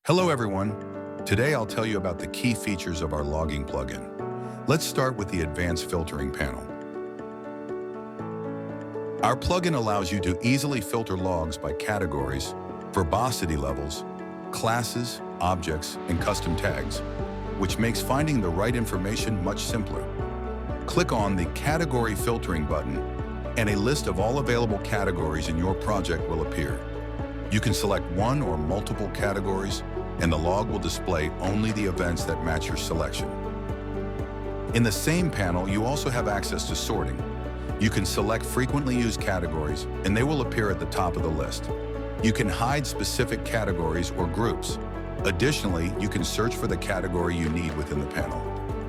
Hello everyone. Today I'll tell you about the key features of our logging plugin. Let's start with the advanced filtering panel. Our plugin allows you to easily filter logs by categories, verbosity levels, classes, objects, and custom tags, which makes finding the right information much simpler. Click on the Category Filtering button, and a list of all available categories in your project will appear. You can select one or multiple categories, and the log will display only the events that match your selection. In the same panel, you also have access to sorting. You can select frequently used categories, and they will appear at the top of the list. You can hide specific categories or groups. Additionally, you can search for the category you need within the panel.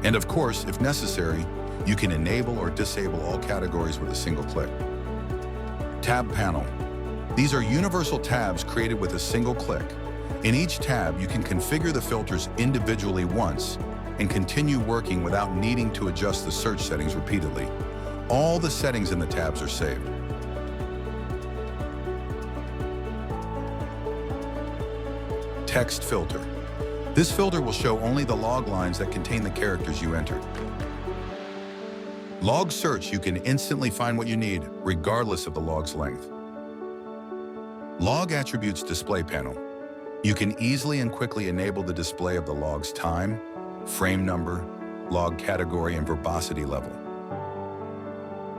And of course, if necessary, you can enable or disable all categories with a single click. Tab panel. These are universal tabs created with a single click. In each tab, you can configure the filters individually once and continue working without needing to adjust the search settings repeatedly. All the settings in the tabs are saved. Text filter. This filter will show only the log lines that contain the characters you entered. Log search, you can instantly find what you need, regardless of the log's length. Log attributes display panel. You can easily and quickly enable the display of the log's time, frame number, log category, and verbosity level.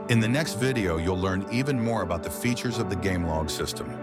In the next video, you'll learn even more about the features of the game log system.